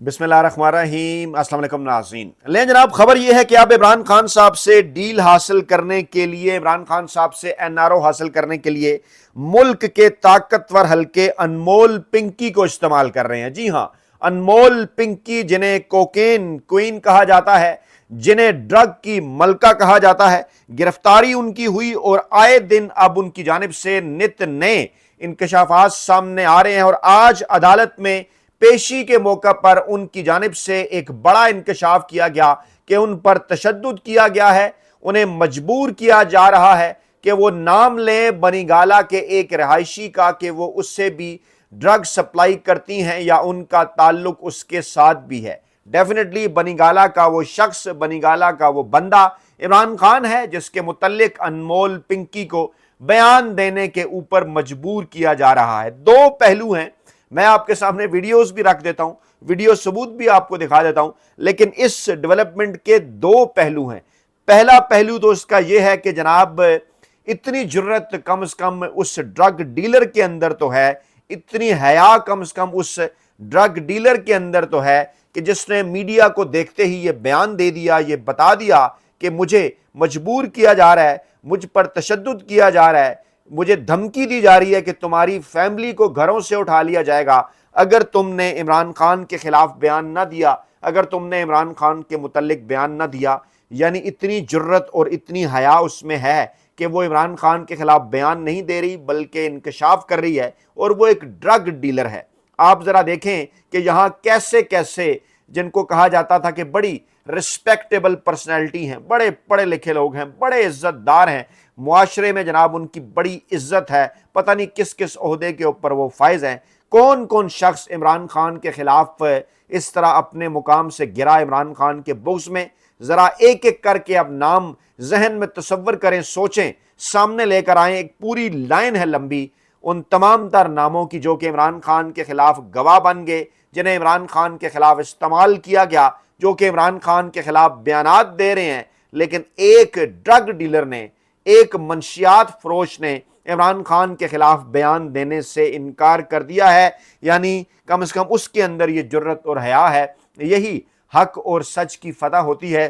بسم اللہ الرحمن الرحیم۔ السلام علیکم ناظرین۔ لیں جناب، خبر یہ ہے کہ اب عمران خان صاحب سے ڈیل حاصل کرنے کے لیے، عمران خان صاحب سے NRO حاصل کرنے کے لیے ملک کے طاقتور حلقے انمول پنکی کو استعمال کر رہے ہیں۔ جی ہاں، انمول پنکی، جنہیں کوکین کوئین کہا جاتا ہے، جنہیں ڈرگ کی ملکہ کہا جاتا ہے، گرفتاری ان کی ہوئی اور آئے دن اب ان کی جانب سے نت نئے انکشافات سامنے آ رہے ہیں، اور آج عدالت میں پیشی کے موقع پر ان کی جانب سے ایک بڑا انکشاف کیا گیا کہ ان پر تشدد کیا گیا ہے، انہیں مجبور کیا جا رہا ہے کہ وہ نام لیں بنی گالہ کے ایک رہائشی کا کہ وہ اس سے بھی ڈرگ سپلائی کرتی ہیں یا ان کا تعلق اس کے ساتھ بھی ہے۔ ڈیفینیٹلی بنی گالہ کا وہ شخص، بنی گالہ کا وہ بندہ عمران خان ہے، جس کے متعلق انمول پنکی کو بیان دینے کے اوپر مجبور کیا جا رہا ہے۔ دو پہلو ہیں، میں آپ کے سامنے ویڈیوز بھی رکھ دیتا ہوں، ویڈیو ثبوت بھی آپ کو دکھا دیتا ہوں، لیکن اس ڈیولپمنٹ کے دو پہلو ہیں۔ پہلا پہلو تو اس کا یہ ہے کہ جناب اتنی جرت کم از کم اس ڈرگ ڈیلر کے اندر تو ہے، اتنی حیا کم از کم اس ڈرگ ڈیلر کے اندر تو ہے کہ جس نے میڈیا کو دیکھتے ہی یہ بیان دے دیا، یہ بتا دیا کہ مجھے مجبور کیا جا رہا ہے، مجھ پر تشدد کیا جا رہا ہے، مجھے دھمکی دی جا رہی ہے کہ تمہاری فیملی کو گھروں سے اٹھا لیا جائے گا اگر تم نے عمران خان کے خلاف بیان نہ دیا، اگر تم نے عمران خان کے متعلق بیان نہ دیا۔ یعنی اتنی جرت اور اتنی حیا اس میں ہے کہ وہ عمران خان کے خلاف بیان نہیں دے رہی بلکہ انکشاف کر رہی ہے، اور وہ ایک ڈرگ ڈیلر ہے۔ آپ ذرا دیکھیں کہ یہاں کیسے کیسے جن کو کہا جاتا تھا کہ بڑی رسپیکٹیبل پرسنالٹی ہیں، بڑے پڑھے لکھے لوگ ہیں، بڑے عزت دار ہیں، معاشرے میں جناب ان کی بڑی عزت ہے، پتہ نہیں کس کس عہدے کے اوپر وہ فائز ہیں، کون کون شخص عمران خان کے خلاف اس طرح اپنے مقام سے گرا عمران خان کے بغض میں۔ ذرا ایک ایک کر کے اب نام ذہن میں تصور کریں، سوچیں، سامنے لے کر آئیں۔ ایک پوری لائن ہے لمبی ان تمام تر ناموں کی جو کہ عمران خان کے خلاف گواہ بن گئے، جنہیں عمران خان کے خلاف استعمال کیا گیا، جو کہ عمران خان کے خلاف بیانات دے رہے ہیں، لیکن ایک ڈرگ ڈیلر نے، ایک منشیات فروش نے عمران خان کے خلاف بیان دینے سے انکار کر دیا ہے۔ یعنی کم از کم اس کے اندر یہ جرت اور حیا ہے۔ یہی حق اور سچ کی فتح ہوتی ہے،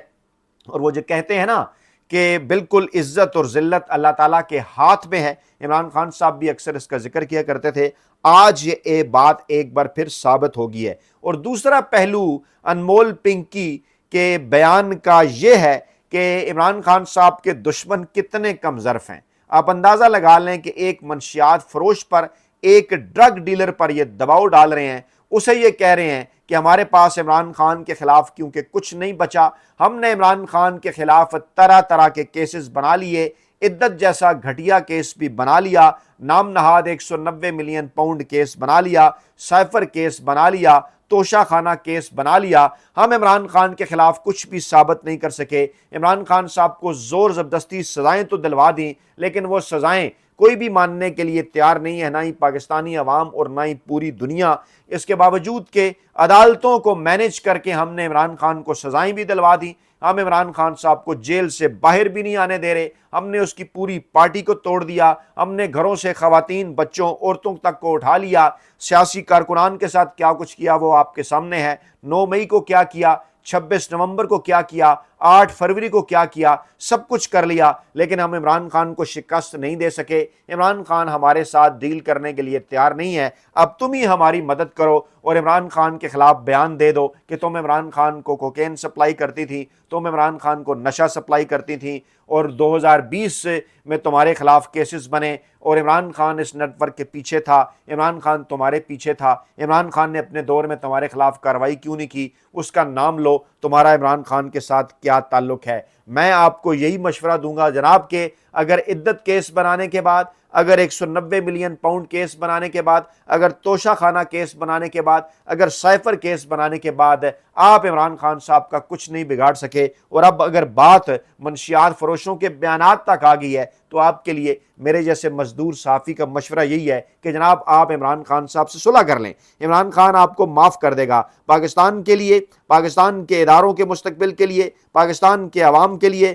اور وہ جو کہتے ہیں نا کہ بالکل عزت اور ذلت اللہ تعالیٰ کے ہاتھ میں ہے، عمران خان صاحب بھی اکثر اس کا ذکر کیا کرتے تھے۔ آج یہ بات ایک بار پھر ثابت ہو گئی ہے۔ اور دوسرا پہلو انمول پنکی کے بیان کا یہ ہے کہ عمران خان صاحب کے دشمن کتنے کم ظرف ہیں۔ آپ اندازہ لگا لیں کہ ایک منشیات فروش پر، ایک ڈرگ ڈیلر پر یہ دباؤ ڈال رہے ہیں، اسے یہ کہہ رہے ہیں کہ ہمارے پاس عمران خان کے خلاف کیونکہ کچھ نہیں بچا، ہم نے عمران خان کے خلاف طرح طرح کے کیسز بنا لیے، عدت جیسا گھٹیا کیس بھی بنا لیا، نام نہاد 190 ملین پاؤنڈ کیس بنا لیا، سائفر کیس بنا لیا، توشہ خانہ کیس بنا لیا، ہم عمران خان کے خلاف کچھ بھی ثابت نہیں کر سکے۔ عمران خان صاحب کو زور زبردستی سزائیں تو دلوا دیں، لیکن وہ سزائیں کوئی بھی ماننے کے لیے تیار نہیں ہے، نہ ہی پاکستانی عوام اور نہ ہی پوری دنیا۔ اس کے باوجود کہ عدالتوں کو مینج کر کے ہم نے عمران خان کو سزائیں بھی دلوا دی، ہم عمران خان صاحب کو جیل سے باہر بھی نہیں آنے دے رہے، ہم نے اس کی پوری پارٹی کو توڑ دیا، ہم نے گھروں سے خواتین، بچوں، عورتوں تک کو اٹھا لیا، سیاسی کارکنان کے ساتھ کیا کچھ کیا وہ آپ کے سامنے ہے، 9 مئی کو کیا کیا، 26 نومبر کو کیا کیا، 8 فروری کو کیا کیا، سب کچھ کر لیا، لیکن ہم عمران خان کو شکست نہیں دے سکے۔ عمران خان ہمارے ساتھ ڈیل کرنے کے لیے تیار نہیں ہے، اب تم ہی ہماری مدد کرو اور عمران خان کے خلاف بیان دے دو کہ تم عمران خان کو کوکین سپلائی کرتی تھی، تم عمران خان کو نشہ سپلائی کرتی تھی، اور 2020 میں تمہارے خلاف کیسز بنے، اور عمران خان اس نیٹ ورک کے پیچھے تھا، عمران خان تمہارے پیچھے تھا، عمران خان نے اپنے دور میں تمہارے خلاف کارروائی کیوں نہیں کی، اس کا نام لو، تمہارا عمران خان کے ساتھ کیا تعلق ہے۔ میں آپ کو یہی مشورہ دوں گا جناب کہ اگر عدت کیس بنانے کے بعد، اگر 190 ملین پاؤنڈ کیس بنانے کے بعد، اگر توشہ خانہ کیس بنانے کے بعد، اگر سائفر کیس بنانے کے بعد آپ عمران خان صاحب کا کچھ نہیں بگاڑ سکے، اور اب اگر بات منشیات فروشوں کے بیانات تک آ گئی ہے تو آپ کے لیے میرے جیسے مزدور صحافی کا مشورہ یہی ہے کہ جناب آپ عمران خان صاحب سے صلح کر لیں، عمران خان آپ کو معاف کر دے گا۔ پاکستان کے لیے، پاکستان کے اداروں کے مستقبل کے لیے، پاکستان کے عوام کے لیے،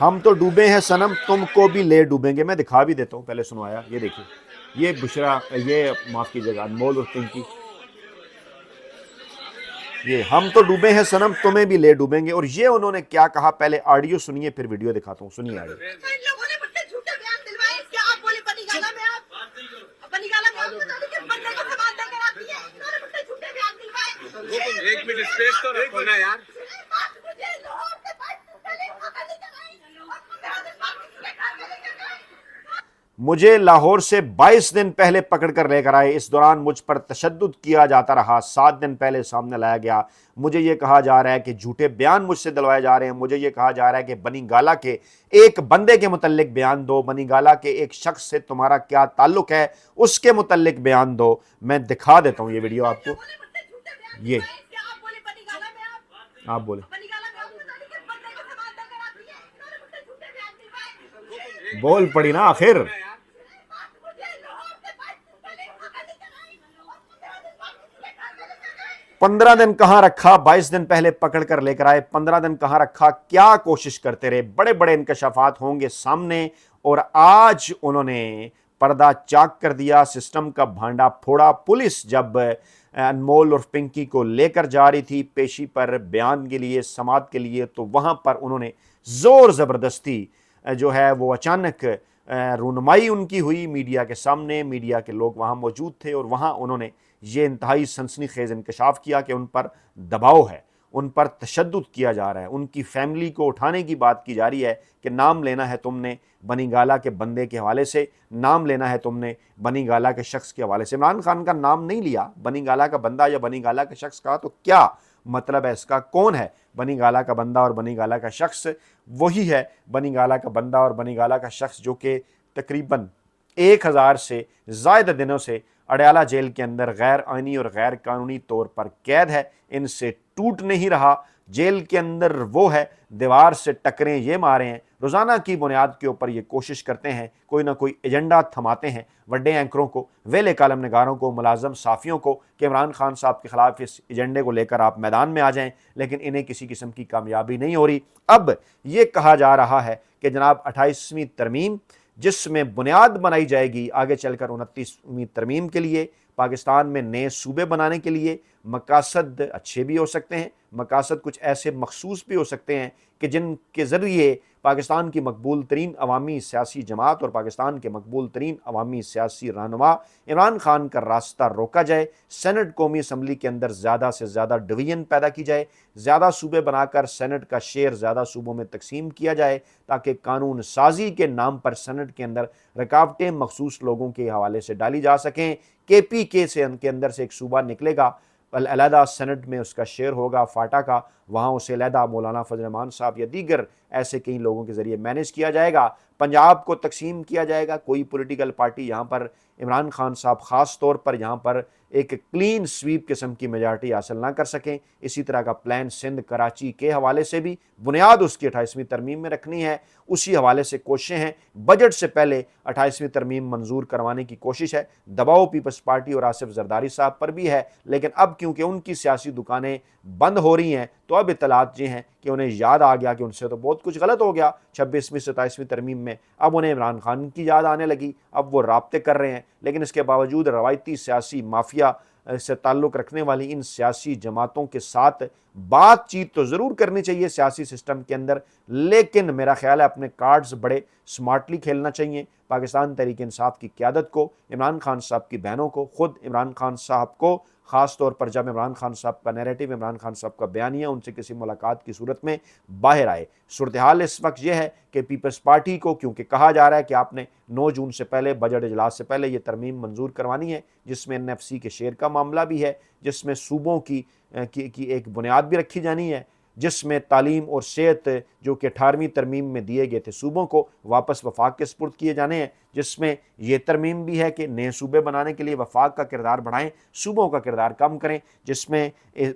ہم تو ڈوبے ہیں صنم تم کو بھی لے ڈوبیں گے. میں دکھا بھی دیتا ہوں, پہلے سنوایا, یہ دیکھیں, یہ بشرا, یہ معاف کیجیے گا انمول اور پنکی, یہ ہم تو ڈوبے ہیں صنم تمہیں بھی لے ڈوبیں گے. اور یہ انہوں نے کیا کہا, پہلے آڈیو سنیے پھر ویڈیو دکھاتا ہوں, سنیے آڈیو. ایک منٹ اسپیس تو رکھو نا یار. مجھے لاہور سے 22 دن پہلے پکڑ کر لے کر آئے, اس دوران مجھ پر تشدد کیا جاتا رہا, 7 دن پہلے سامنے لایا گیا, مجھے یہ کہا جا رہا ہے کہ جھوٹے بیان مجھ سے دلوائے جا رہے ہیں, مجھے یہ کہا جا رہا ہے کہ بنی گالا کے ایک بندے کے متعلق بیان دو, بنی گالا کے ایک شخص سے تمہارا کیا تعلق ہے اس کے متعلق بیان دو. میں دکھا دیتا ہوں یہ ویڈیو آپ کو, یہ آپ بولیں, بول پڑی نا آخر. 15 دن کہاں رکھا, 22 دن پہلے پکڑ کر لے کر آئے, 15 دن کہاں رکھا, کیا کوشش کرتے رہے, بڑے بڑے انکشافات ہوں گے سامنے. اور آج انہوں نے پردہ چاک کر دیا, سسٹم کا بھانڈا پھوڑا. پولیس جب انمول اور پنکی کو لے کر جا رہی تھی پیشی پر, بیان کے لیے, سماعت کے لیے, تو وہاں پر انہوں نے زور زبردستی جو ہے وہ اچانک رونمائی ان کی ہوئی میڈیا کے سامنے, میڈیا کے لوگ وہاں موجود تھے, اور وہاں انہوں نے یہ انتہائی سنسنی خیز انکشاف کیا کہ ان پر دباؤ ہے, ان پر تشدد کیا جا رہا ہے, ان کی فیملی کو اٹھانے کی بات کی جا رہی ہے کہ نام لینا ہے تم نے بنی گالا کے بندے کے حوالے سے, نام لینا ہے تم نے بنی گالا کے شخص کے حوالے سے. عمران خان کا نام نہیں لیا, بنی گالا کا بندہ یا بنی گالا کا شخص کہا, تو کیا مطلب ہے اس کا, کون ہے بنی گالا کا بندہ اور بنی گالا کا شخص؟ وہی ہے بنی گالا کا بندہ اور بنی گالا کا شخص جو کہ تقریباً 1000 سے زائد دنوں سے اڈیالہ جیل کے اندر غیر آئینی اور غیر قانونی طور پر قید ہے, ان سے ٹوٹ نہیں رہا. جیل کے اندر وہ ہے, دیوار سے ٹکریں یہ مارے ہیں, روزانہ کی بنیاد کے اوپر یہ کوشش کرتے ہیں, کوئی نہ کوئی ایجنڈا تھماتے ہیں, بڑے اینکروں کو, ویلے کالم نگاروں کو, ملازم صحافیوں کو, کہ عمران خان صاحب کے خلاف اس ایجنڈے کو لے کر آپ میدان میں آ جائیں, لیکن انہیں کسی قسم کی کامیابی نہیں ہو رہی. اب یہ کہا جا رہا ہے کہ جناب 28ویں ترمیم جس میں بنیاد بنائی جائے گی آگے چل کر 29ویں ترمیم کے لیے, پاکستان میں نئے صوبے بنانے کے لیے, مقاصد اچھے بھی ہو سکتے ہیں, مقاصد کچھ ایسے مخصوص بھی ہو سکتے ہیں کہ جن کے ذریعے پاکستان کی مقبول ترین عوامی سیاسی جماعت اور پاکستان کے مقبول ترین عوامی سیاسی رہنما عمران خان کا راستہ روکا جائے, سینٹ قومی اسمبلی کے اندر زیادہ سے زیادہ ڈویژن پیدا کی جائے, زیادہ صوبے بنا کر سینٹ کا شیئر زیادہ صوبوں میں تقسیم کیا جائے, تاکہ قانون سازی کے نام پر سینٹ کے اندر رکاوٹیں مخصوص لوگوں کے حوالے سے ڈالی جا سکیں. کے پی کے اندر سے ایک صوبہ نکلے گا, علیحدہ سینٹ میں اس کا شیئر ہوگا فاٹا کا, وہاں اسے علیحدہ مولانا فضل الرحمان صاحب یا دیگر ایسے کئی لوگوں کے ذریعے مینیج کیا جائے گا. پنجاب کو تقسیم کیا جائے گا, کوئی پولیٹیکل پارٹی یہاں پر عمران خان صاحب خاص طور پر یہاں پر ایک کلین سویپ قسم کی میجارٹی حاصل نہ کر سکیں. اسی طرح کا پلان سندھ کراچی کے حوالے سے بھی بنیاد اس کی 28ویں ترمیم میں رکھنی ہے, اسی حوالے سے کوششیں ہیں. بجٹ سے پہلے 28ویں ترمیم منظور کروانے کی کوشش ہے, دباؤ پیپلز پارٹی اور آصف زرداری صاحب پر بھی ہے, لیکن اب کیونکہ ان کی سیاسی دکانیں بند ہو رہی ہیں تو اب اطلاعات یہ ہیں کہ انہیں یاد آ گیا کہ ان سے تو بہت کچھ غلط ہو گیا 26ویں 27ویں ترمیم میں, اب انہیں عمران خان کی یاد آنے لگی, اب وہ رابطے کر رہے ہیں. لیکن اس کے باوجود روایتی سیاسی مافیا سے تعلق رکھنے والی ان سیاسی جماعتوں کے ساتھ بات چیت تو ضرور کرنی چاہیے سیاسی سسٹم کے اندر, لیکن میرا خیال ہے اپنے کارڈز بڑے سمارٹلی کھیلنا چاہیے. پاکستان تحریک انصاف کی قیادت کو, عمران خان صاحب کی بہنوں کو, خود عمران خان صاحب کو, خاص طور پر جب عمران خان صاحب کا نیریٹو, عمران خان صاحب کا بیانیہ ان سے کسی ملاقات کی صورت میں باہر آئے. صورتحال اس وقت یہ ہے کہ پیپلز پارٹی کو کیونکہ کہا جا رہا ہے کہ آپ نے 9 جون سے پہلے بجٹ اجلاس سے پہلے یہ ترمیم منظور کروانی ہے, جس میں NFC کے شیئر کا معاملہ بھی ہے, جس میں صوبوں کی ایک بنیاد بھی رکھی جانی ہے, جس میں تعلیم اور صحت جو کہ 18ویں ترمیم میں دیے گئے تھے صوبوں کو واپس وفاق کے سپرد کیے جانے ہیں, جس میں یہ ترمیم بھی ہے کہ نئے صوبے بنانے کے لیے وفاق کا کردار بڑھائیں, صوبوں کا کردار کم کریں, جس میں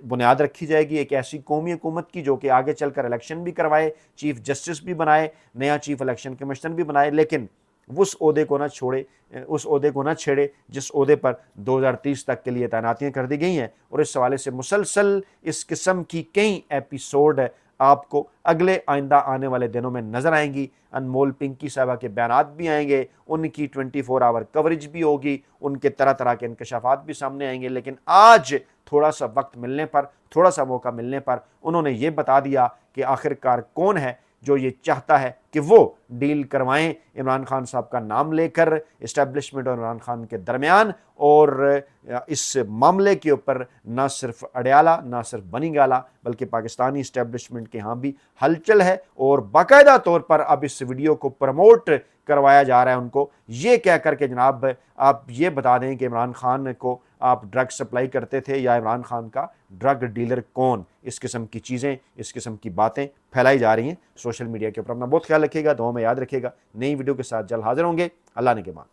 بنیاد رکھی جائے گی ایک ایسی قومی حکومت کی جو کہ آگے چل کر الیکشن بھی کروائے, چیف جسٹس بھی بنائے, نیا چیف الیکشن کمیشنر بھی بنائے, لیکن اس عہدے کو نہ چھیڑے جس عہدے پر 2030 تک کے لیے تعیناتیاں کر دی گئی ہیں. اور اس حوالے سے مسلسل اس قسم کی کئی ایپیسوڈ آپ کو اگلے آئندہ آنے والے دنوں میں نظر آئیں گی۔ انمول پنکی صاحبہ کے بیانات بھی آئیں گے، ان کی 24 آور کوریج بھی ہوگی، ان کے طرح طرح کے انکشافات بھی سامنے آئیں گے، لیکن آج تھوڑا سا وقت ملنے پر، تھوڑا سا موقع ملنے پر انہوں نے یہ بتا دیا کہ آخرکار کون ہے جو یہ چاہتا ہے کہ وہ ڈیل کروائیں عمران خان صاحب کا نام لے کر اسٹیبلشمنٹ اور عمران خان کے درمیان، اور اس معاملے کے اوپر نہ صرف اڈیالہ، نہ صرف بنی گالہ، بلکہ پاکستانی اسٹیبلشمنٹ کے ہاں بھی ہلچل ہے، اور باقاعدہ طور پر اب اس ویڈیو کو پروموٹ کروایا جا رہا ہے ان کو، یہ کہہ کر کہ جناب آپ یہ بتا دیں کہ عمران خان کو آپ ڈرگ سپلائی کرتے تھے یا عمران خان کا ڈرگ ڈیلر کون، اس قسم کی چیزیں، اس قسم کی باتیں پھیلائی جا رہی ہیں سوشل میڈیا کے اوپر۔ اپنا بہت خیال رکھیے گا، دعاؤں میں یاد رکھیے گا۔ نئی ویڈیو کے ساتھ جلد حاضر ہوں گے۔ اللہ نے کے مان۔